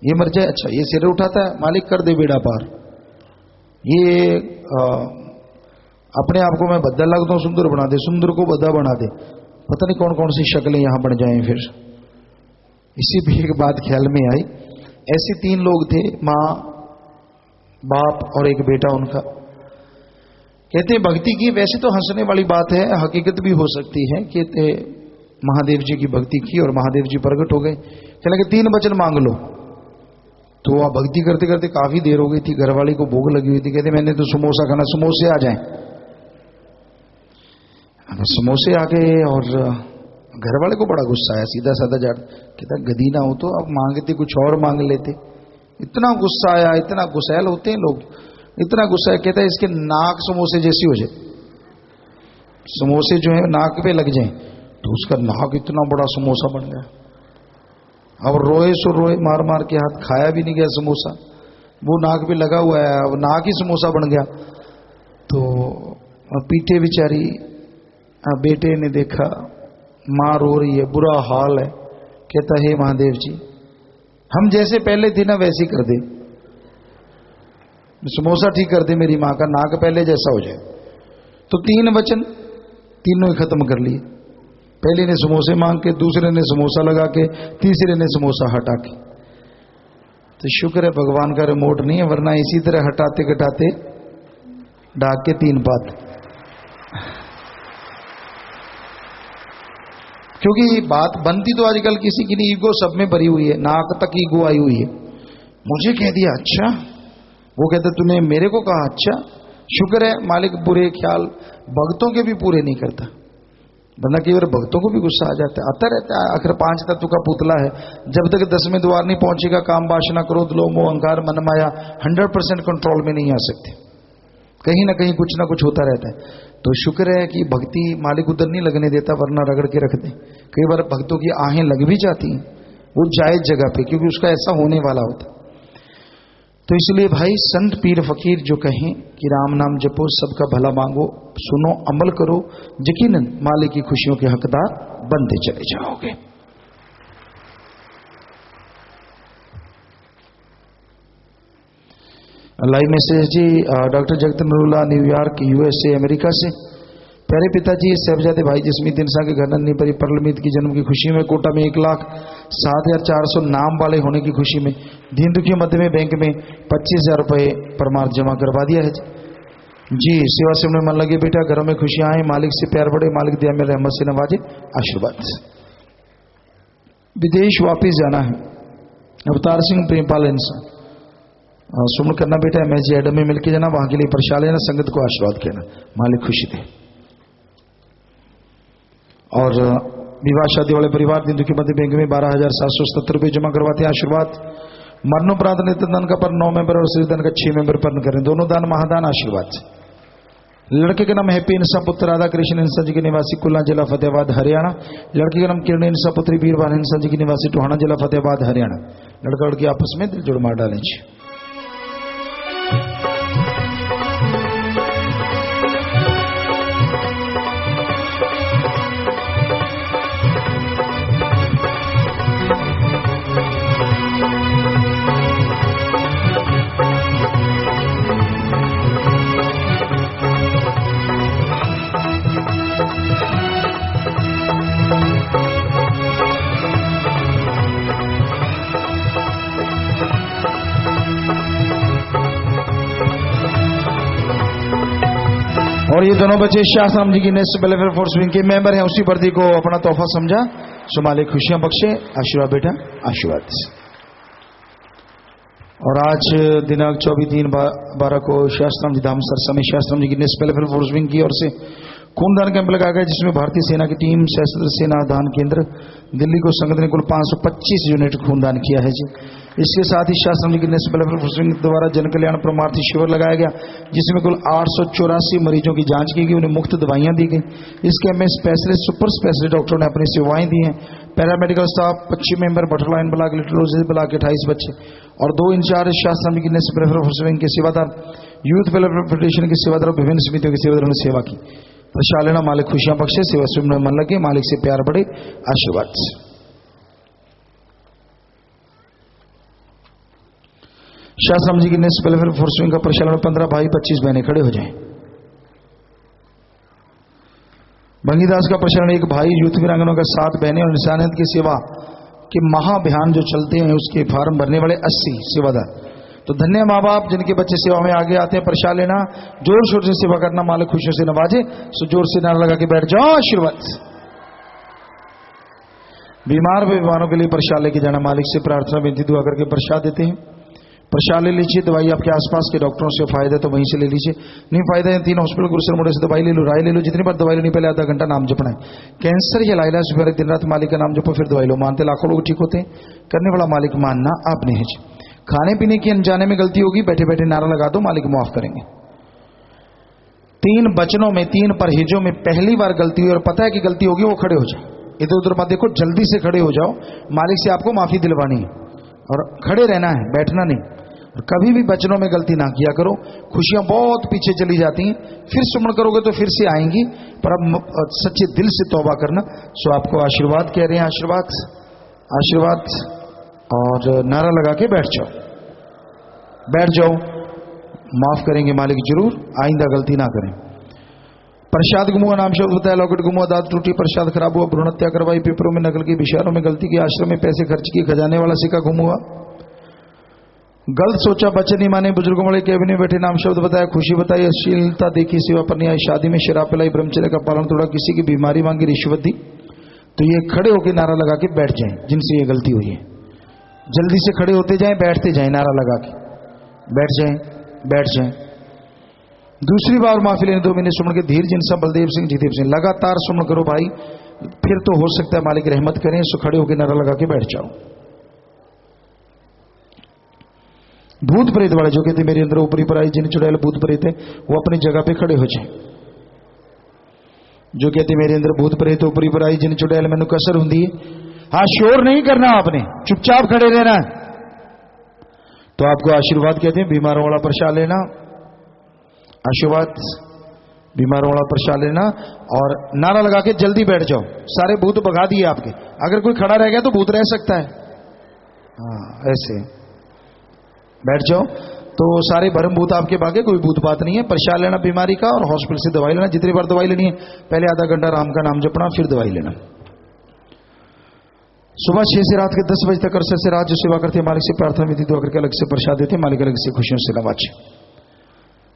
Speaker 7: ये मर जाए, अच्छा ये सिर उठाता है, मालिक कर दे बेड़ा पार। ये अपने आप को मैं बद्दा लगता हूं, सुंदर बना दे, सुंदर को बद्दा बना दे। पता नहीं कौन कौन सी शक्लें यहां बन जाएं। फिर इसी भी एक बात ख्याल में आई। ऐसे 3 लोग थे, माँ, बाप और एक बेटा उनका। कहते हैं भक्ति की, वैसे तो हंसने वाली बात है, हकीकत भी हो सकती है। कहते महादेव जी की भक्ति की और महादेव जी प्रकट हो गए। कहने लगे 3 वचन मांग लो। तो वह भक्ति करते करते काफी देर हो गई थी, घरवाली को भूख लगी हुई थी। कहते मैंने तो समोसा खाना, समोसे आ जाएं। समोसे आ गए और घरवाले को बड़ा गुस्सा आया, सीधा साधा जाट। कहता गधी ना हो तो अब मांगते कुछ और मांग लेते। इतना गुस्सा आया, इतना गुस्सैल होते हैं लोग, इतना गुस्सा है। कहता है इसके नाक समोसे जैसी हो जाए, समोसे जो है नाक पे लग जाए। तो उसका नाक इतना बड़ा समोसा बन गया। अब रोए सो रोए, मार मार के हाथ, खाया भी नहीं गया समोसा, वो नाक पे लगा हुआ है, अब नाक ही समोसा बन गया। तो पीटे बेचारी, बेटे ने देखा मां रो रही है, बुरा हाल है। कहता हे महादेव जी, हम जैसे पहले थे ना वैसे कर दे, समोसा ठीक कर दे, मेरी मां का नाक पहले जैसा हो जाए। तो 3 वचन तीनों ही खत्म कर लिए। पहले ने समोसे मांग के, दूसरे ने समोसा लगा के, तीसरे ने समोसा हटा के। तो शुक्र है भगवान का रिमोट नहीं है, वरना इसी तरह हटाते घटाते ढाक के 3 पात। क्योंकि बात बनती तो आजकल किसी की नहीं, ईगो सब में भरी हुई है, नाक तक ईगो आई हुई है। मुझे कह दिया अच्छा, वो कहते तूने मेरे को कहा अच्छा। शुक्र है मालिक बुरे ख्याल भक्तों के भी पूरे नहीं करता, वरना कई बार भक्तों को भी गुस्सा आ जाता है, आता रहता है। आखिर 5 तत्व का पुतला है, जब तक 10वें द्वार नहीं पहुंचेगा काम वासना क्रोध लोभ मोह अहंकार मन माया 100% कंट्रोल में नहीं आ सकते। कहीं ना कहीं कुछ ना कुछ होता रहता है। तो शुक्र है कि भक्ति मालिक उधर नहीं लगने देता, वरना रगड़ के रख दे। कई बार भक्तों की आहें लग भी जाती हैं वो जायज जगह पे, क्योंकि उसका ऐसा होने वाला होता। तो इसलिए भाई संत पीर फकीर जो कहें कि राम नाम जपो, सबका भला मांगो, सुनो, अमल करो, यकीनन मालिक की खुशियों के हकदार बनते चले जाओगे। लाइव मैसेज जी डॉक्टर जगत नरूला, न्यूयॉर्क USA अमेरिका से। प्यारे पिताजी, साहबजादे भाई जसमीत इंसान के घर नन्ही परी परलमीत की जन्म की खुशी में कोटा में 1,07,400 नाम वाले होने की खुशी में दीन दुखियों मध्य में बैंक में 25,000 रुपये परमार्थ जमा करवा दिया है जी। सेवा से में मन लगे बेटा, घरों में खुशियां आए, मालिक से प्यार बढ़े, मालिक दिया में रहमत से नवाजे, आशीर्वाद। विदेश वापिस जाना है, अवतार सिंह प्रेमपाल इंसान। सुमन करना बेटा, MSG एडम में मिलकर जाना, वहां के लिए प्रसाद लेना, संगत को आशीर्वाद कहना, मालिक खुशी दे। और विवाह शादी वाले परिवार दिन दुखी मध्य बैंक में 12,770 रुपये जमा करवाते हैं, आशीर्वाद। मरणोपरांत नेत्रदान का पर 9 मेंबर और श्रीदान का 6 मेंबर पर करें, दोनों दान महादान, आशीर्वाद। लड़के का नाम हैप्पी इंसा पुत्र राधा कृष्ण इंसा जी के निवासी कुल्ला जिला फतेहाबाद हरियाणा। लड़की का नाम किरण इंसा पुत्री वीरवान इंसा जी की निवासी टोहाना जिला फतेहाबाद हरियाणा। लड़का लड़की आपस में दिल जोड़ मार डालें। और ये दोनों बच्चे शाहराम जी की नेशनल वेलफेयर फोर्स विंग के मेंबर हैं। उसी वर्दी को अपना तोहफा समझा, सो मालिक खुशियां बख्शे। आशीर्वाद बेटा, आशीर्वाद। और आज दिनांक 24/3/12 को शाहराम जी धाम सरसा में शाहराम जी की नेशनल वेलफेयर फोर्स विंग की ओर से खूनदान कैंप लगाया गया, जिसमें भारतीय सेना की टीम, सशस्त्र सेना दान केंद्र दिल्ली को संगठन ने कुल 525 यूनिट खूनदान किया है जी। इसके साथ ही शासन की नेशनल वेलफेयर फोर्स विंग द्वारा जन कल्याण परमार्थी शिविर लगाया गया, जिसमें कुल 884 मरीजों की जांच की गई, उन्हें मुफ्त दवाइयां दी गई। इस कैंप में स्पेशलिस्ट, सुपर स्पेशलिस्ट डॉक्टरों ने अपनी सेवाएं दी हैं। पैरामेडिकल स्टाफ 25 मेंबर, बटरलाइन ब्लॉक, लिटरोलॉजी ब्लॉक के 28 बच्चे और 2 इंचार्ज शासन की नेशनल वेलफेयर फोर्स विंग के सेवादार, यूथ वेलफेयर फेडरेशन के सेवादार, विभिन्न समितियों के सेवादारों ने सेवा की। प्रसाद लेना, मालिक खुशियां बख्शे, सेवा स्वयं में मन लगे, मालिक से प्यार बढ़े। आशीर्वाद। शाहराम जी की नेशनल वेलफेयर फोर्स विंग का प्रशासन में 15 भाई 25 बहनें खड़े हो जाएं। भंगीदास का प्रशासन 1 भाई, यूथ वीरांगनों का 7 बहनें और इंसानियत की सेवा के महाअभियान जो चलते हैं उसके फार्म भरने वाले 80 सेवादार। तो धन्य माँ बाप जिनके बच्चे सेवा में आगे आते हैं। प्रसाद लेना, जोर शोर से सेवा करना, मालिक खुशियों से नवाजे। सो जोर से नारा लगा के बैठ जाओ। आशीर्वाद। बीमारों के लिए प्रसाद लेके जाना, मालिक से प्रार्थना विनती दुआ करके प्रसाद देते हैं। प्रसाद ले लीजिए। दवाई आपके आसपास के डॉक्टरों से फायदा तो वहीं से ले लीजिए, नहीं फायदा है 3 हॉस्पिटल गुरुसर मोड़े से दवाई ले लो, राय ले लो। जितनी बार दवाई लेनी, पहले आधा घंटा नाम जपना है। कैंसर या लाइलाज वगैरह दिन रात मालिक का नाम जपो, फिर दवाई लो। मानते लाखों लोग ठीक होते हैं, करने वाला मालिक मानना आपने है। खाने पीने की अनजाने में गलती होगी, बैठे बैठे नारा लगा दो, मालिक माफ करेंगे। 3 वचनों में, 3 परहेजों में पहली बार गलती हुई और पता है कि गलती होगी, वो खड़े हो जाए। इधर उधर मत देखो, जल्दी से खड़े हो जाओ। मालिक से आपको माफी दिलवानी है और खड़े रहना है, बैठना नहीं। और कभी भी वचनों में गलती ना किया करो। खुशियां बहुत पीछे चली जाती हैं, फिर सुमन करोगे तो फिर से आएंगी, पर अब सच्चे दिल से तौबा करना। सो आपको आशीर्वाद कह रहे हैं, आशीर्वाद, आशीर्वाद। और नारा लगा के बैठ जाओ, बैठ जाओ। माफ करेंगे मालिक जरूर, आइंदा गलती ना करें। प्रसाद गुमुआ, नाम शब्द बताया, लॉकेट गुमुआ, दांत टूटी, प्रसाद खराब हुआ, भ्रूण हत्या करवाई, पेपरों में नकल की, विचारों में गलती की, आश्रम में पैसे खर्च किए, खजाने वाला सिक्का गुम हुआ, गलत सोचा, बच्चे नहीं माने, बुजुर्गों वाले कैबिन में बैठे, नाम शब्द बताया, खुशी बताई, अश्लीलता देखी, सेवा पर नहीं आई, शादी में शराब पिलाई, ब्रह्मचर्य का पालन तोड़ा, किसी की बीमारी मांगी, रिश्वत दी। तो ये खड़े होकर नारा लगा के बैठ जाएं जिनसे ये गलती हुई है। जल्दी से खड़े होते जाएं, बैठते जाएं, नारा लगा के बैठ जाएं, बैठ जाएं। दूसरी बार माफी लेने 2 महीने सुमन के धीर जिनसा, बलदेव सिंह, जीतेव सिंह। लगातार सुमन करो भाई, फिर तो हो सकता है मालिक रहमत करें। सो खड़े होकर नारा लगा के बैठ जाओ। भूत प्रेत वाले जो कहते मेरे अंदर ऊपरी पर आई जिन चुड़ैल भूत प्रेत है, वो अपनी जगह पे खड़े हो जाए। जो कहते मेरे अंदर भूत प्रेत ऊपरी पर आई जिन चुड़ैल मैंने कसर होंगी, हाँ शोर नहीं करना, आपने चुपचाप खड़े रहना। तो आपको आशीर्वाद कहते हैं। बीमारों वाला प्रसाद लेना, आशीर्वाद। बीमारों वाला प्रसाद लेना और नारा लगा के जल्दी बैठ जाओ। सारे भूत भगा दिए आपके। अगर कोई खड़ा रह गया तो भूत रह सकता है। हाँ ऐसे बैठ जाओ। तो सारे भरम भूत आपके भागे, कोई भूत बात नहीं है। प्रसाद लेना बीमारी का और हॉस्पिटल से दवाई लेना। जितनी बार दवाई लेनी है, पहले आधा घंटा राम का नाम जपना, फिर दवाई लेना। सुबह 6 से रात के 10 बजे तक अरसे से रात जो सेवा करते हैं, मालिक से प्रार्थना विधि दुआ करके अलग से प्रसाद देते हैं, मालिक अलग से खुशियों से नवाजे।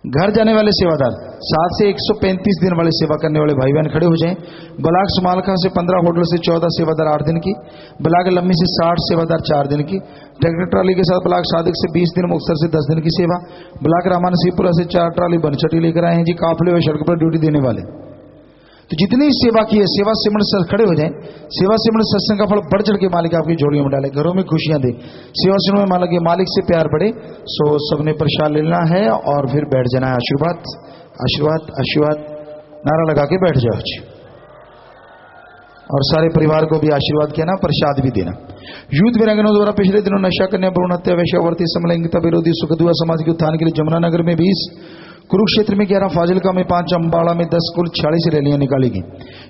Speaker 7: घर जाने वाले सेवादार 7 से 135 दिन वाले सेवा करने वाले भाई बहन खड़े हो जाएं। ब्लाक समालखा से 15 होटल से 14 सेवादार 8 दिन की, ब्लाक लम्बी से 60 सेवादार 4 दिन की, ट्रैक्टर ट्राली के साथ ब्लाक सादिक से 20 दिन, मुक्तसर से 10 दिन की सेवा, ब्लाक रामानसीपुरा से 4 ट्राली बनचटी लेकर आए हैं जी। काफले व सड़क पर ड्यूटी देने वाले तो जितनी सेवा की है, सेवा सिमरण से खड़े हो जाएं। सेवा सिमरण सत्संग का फल बढ़ चढ़ के मालिक आपकी झोलियों में डाले, घरों में खुशियां दे। सेवा सिमरण में मालिक से प्यार बढ़े। सो सबने प्रसाद लेना है और फिर बैठ जाना है। आशीर्वाद, आशीर्वाद, आशीर्वाद। नारा लगा के बैठ जाओ जी। और सारे परिवार को भी आशीर्वाद कहना, प्रसाद भी देना। यूथ वीरांगनाओं द्वारा पिछले दिनों नशा कन्या, भ्रूण हत्या, वेश्यावर्ती, समलैंगिकता विरोधी, सुखदुआ समाज के उत्थान के लिए जमुनानगर में 20, कुरुक्षेत्र में 11, फाजिलका में 5, अम्बाड़ा में 10, कुल 46 रैलियां निकाली गई।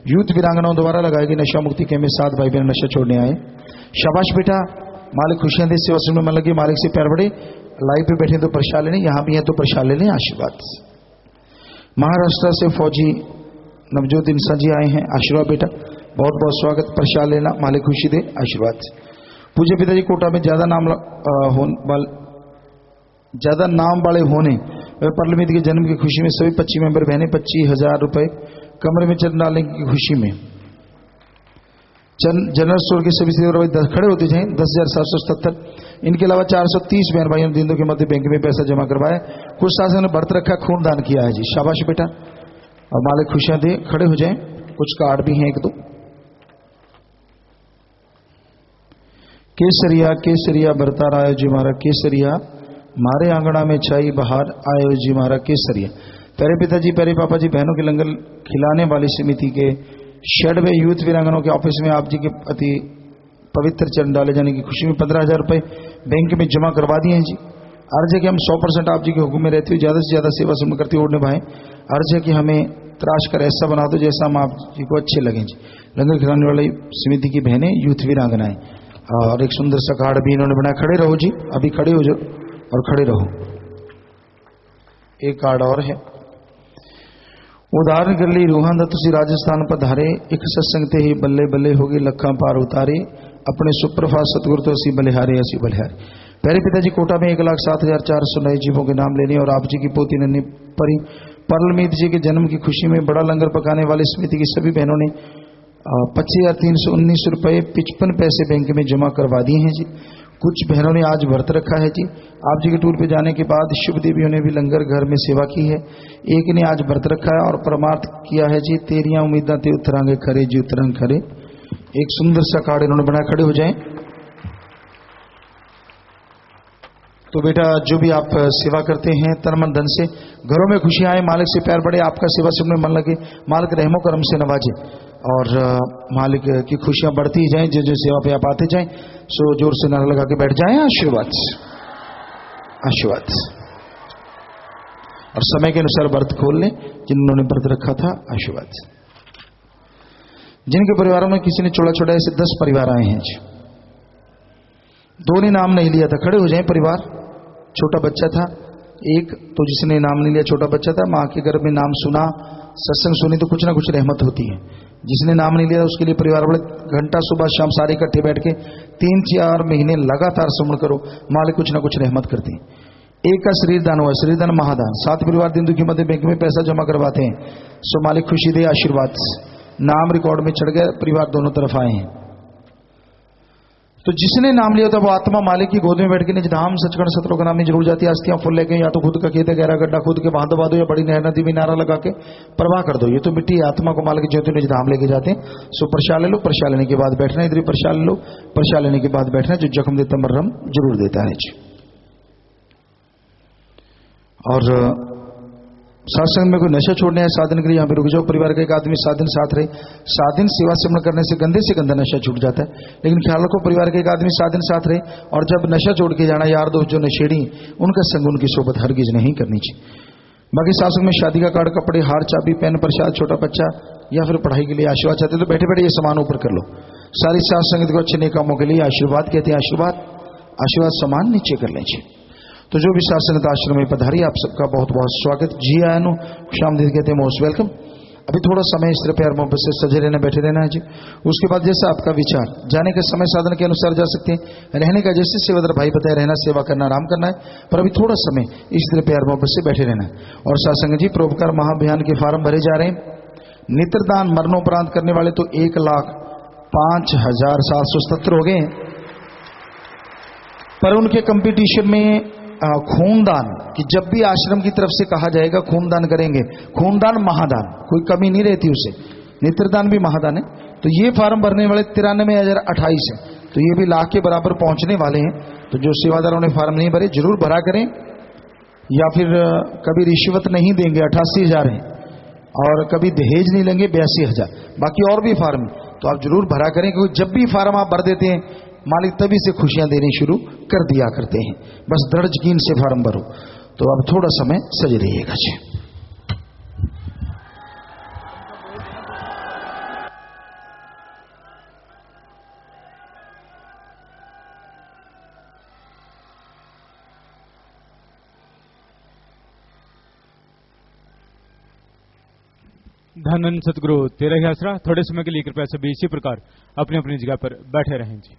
Speaker 7: यूथ वीरांगनाओं द्वारा लगाई गई नशा मुक्ति कैंप में 7 भाई बहन नशा छोड़ने आए। शाबाश बेटा, मालिक खुशियां दे, सेवा सुनने में लगे, मालिक से प्यार बढ़े। लाइव पे बैठे तो प्रसाद लेने, यहां भी है तो प्रसाद लेने। आशीर्वाद। महाराष्ट्र से फौजी नवजोत इंसान जी आए हैं। आशीर्वाद बेटा, बहुत बहुत स्वागत। प्रसाद लेना, मालिक खुशी दे। आशीर्वाद। पूज्य पिताजी कोटा में ज्यादा नाम वाले होने परलमीत के जन्म की खुशी में सभी 25 मेंबर बहनें 25,000 रुपए कमरे में चल डालने की खुशी में जनरल स्टोर के सभी भाई खड़े होते जाएं। 10,777। इनके अलावा 430 बहन भाइयों दिनों के मध्य बैंक में पैसा जमा करवाया। कुछ शासन ने व्रत रखा, खून दान किया है जी, शाबाश बेटा। और मालिक खुशियां दे, खड़े हो जाएं। कुछ कार्ड भी हैं एक दो। केसरिया केसरिया बरतार आयो जी मारा केसरिया, मारे आंगणा में छाई बहार आयो जी मारा केसरिया। प्यारे पिताजी, प्यारे पापा जी, बहनों के लंगर खिलाने वाली समिति के 6वें यूथ वीरांगनों के ऑफिस में आप जी के अति पवित्र चरण डाले जाने की खुशी में 15,000 रुपए बैंक में जमा करवा दिए हैं जी। अर्ज है कि हम 100% आप जी के हुक्म में रहते हुए ज्यादा से ज्यादा सेवा सुन करते हुए निभाएं। अर्ज है कि हमें तराश कर ऐसा बना दो जैसा हम आप जी को अच्छे लगे जी। लंगर खिलाने वाली समिति की बहनें यूथ वीरांगनाएं। और एक सुंदर सा कार्ड भी इन्होंने बनाया। खड़े रहो जी, अभी खड़े हो जाओ और खड़े रहो। एक कार्ड और है। उदाहरण कर ली रूहान तुसी राजस्थान पधारे, एक सत्संग ते ही बल्ले बल्ले होगी लखा पार उतारे, अपने सुप्रभात सतगुरु तो असी बलिहारे असी बलिहारे। प्यारे पिताजी, कोटा में 1,07,400 नए जीवों के नाम लेने और आप जी की पोती नन्ही परी परलमीत जी के जन्म की खुशी में बड़ा लंगर पकाने वाली समिति की सभी बहनों ने 25,319 रुपये 55 पैसे बैंक में जमा करवा दिए हैं जी। कुछ बहनों ने आज व्रत रखा है जी। आप जी के टूर पे जाने के बाद शुभ देवियों ने भी लंगर घर में सेवा की है। एक ने आज व्रत रखा है और परमार्थ किया है जी। तेरियां उम्मीदां ते उतरांगे खरे जी उतरंग खरे। एक सुंदर सा कार्ड इन्होंने बनाया। खड़े हो जाएं। तो बेटा, जो भी आप सेवा करते हैं तन मन धन से, घरों में खुशियां आए, मालिक से प्यार बढ़े, आपका सेवा सुनने में मन लगे, मालिक रहमो करम से नवाजे और मालिक की खुशियां बढ़ती जाएं। जो जो सेवा पे आप आते जाएं, सो जोर से नारा लगा के बैठ जाएं। आशीर्वाद आशीर्वाद। और समय के अनुसार व्रत खोल लें जिन्होंने व्रत रखा था। आशीर्वाद। जिनके परिवारों में किसी ने चोला छोड़ा, ऐसे 10 परिवार आए हैं जी। 2 ने नाम नहीं लिया था। खड़े हो जाएं। परिवार छोटा बच्चा था एक, तो जिसने नाम नहीं लिया छोटा बच्चा था, मां के गर्भ में नाम सुना, सत्संग सुनी तो कुछ ना कुछ रहमत होती है। जिसने नाम नहीं लिया उसके लिए परिवार वाले घंटा सुबह शाम सारे इकट्ठे बैठ के 3-4 महीने लगातार श्रवण करो, मालिक कुछ ना कुछ रहमत करते हैं। एक का शरीर दान हुआ, शरीर दान महादान। 7 परिवार दिन दुखी मध्य बैंक में पैसा जमा करवाते हैं, सो मालिक खुशी दे। आशीर्वाद। नाम रिकॉर्ड में चढ़ गया, परिवार दोनों तरफ आए हैं। तो जिसने नाम लिया था वो आत्मा मालिक की गोद में बैठ के निज धाम सचखंड सतलोक में जरूर जाती है। अस्थियां फुल लेके या तो खुद का खेत है, गहरा गड्ढा खुद के बांध दबा दो या बड़ी नहर नदी में नारा लगा के प्रवाह कर दो। ये तो मिट्टी आत्मा को मालिक ज्योति निज धाम लेके जाते हैं। सो प्रसाद ले लो, प्रसाद लेने के बाद बैठना। इधर प्रसाद ले लो, प्रसाद लेने के बाद बैठना। जो जख्म देता मर्रम जरूर देता है जी। और सत्संग में कोई नशा छोड़ने है साधन के लिए यहाँ पे रुक जाओ। परिवार का एक आदमी 7 दिन साथ रहे। 7 दिन सेवा सेवन करने से गंदे से गंदा नशा छूट जाता है। लेकिन ख्याल रखो, परिवार का एक आदमी 7 दिन साथ रहे और जब नशा छोड़ के जाना, यार दोस्त जो नशेड़ी, उनका संग उनकी सोबत हरगिज नहीं करनी चाहिए। बाकी सत्संग में शादी का कार्ड, कपड़े, हार, चाबी, पेन, प्रसाद, छोटा बच्चा या फिर पढ़ाई के लिए आशीर्वाद चाहते तो बैठे बैठे ये सामान ऊपर कर लो। सारी साथ संगत को अच्छे नेक कामों के लिए आशीर्वाद कहते हैं। आशीर्वाद आशीर्वाद सामान नीचे कर लीजिए। तो जो भी शासनत आश्रम में पधारी, आप सबका बहुत बहुत स्वागत। जी आया नो शामदीद कहते हैं, मोस्ट वेलकम। अभी थोड़ा समय इस तरह प्यार मोहब्बत से सजे रहना, बैठे रहना है जी। उसके बाद जैसा आपका विचार, जाने के समय साधन के अनुसार जा सकते हैं, रहने का जैसे सेवादार भाई बताए, रहना, सेवा करना, आराम करना है। पर अभी थोड़ा समय इस तरह प्यार मोहब्बत से बैठे रहना है। और सत्संग जी, परोपकार महाअभियान के फार्म भरे जा रहे हैं। नेत्रदान मरणोपरांत करने वाले तो 1,05,777 हो गए, पर उनके कंपटीशन में खूनदान कि जब भी आश्रम की तरफ से कहा जाएगा खूनदान करेंगे, खूनदान महादान, कोई कमी नहीं रहती उसे। नेत्रदान भी महादान है। तो ये फार्म भरने वाले 93,028 है, तो ये भी लाख के बराबर पहुंचने वाले हैं। तो जो सेवादारों ने फार्म नहीं भरे जरूर भरा करें, या फिर कभी रिश्वत नहीं देंगे 88,000 है, और कभी दहेज नहीं लेंगे 82,000। बाकी और भी फार्म तो आप जरूर भरा करें, क्योंकि जब भी फार्म आप भर देते हैं मालिक तभी से खुशियां देनी शुरू कर दिया करते हैं। बस दृढ़ यकीन से फार्म भरो। तो अब थोड़ा समय सज रहिएगा जी।
Speaker 2: धन सतगुरु तेरा ही आसरा। थोड़े समय के लिए कृपया सभी इसी प्रकार अपनी अपनी जगह पर बैठे रहें जी।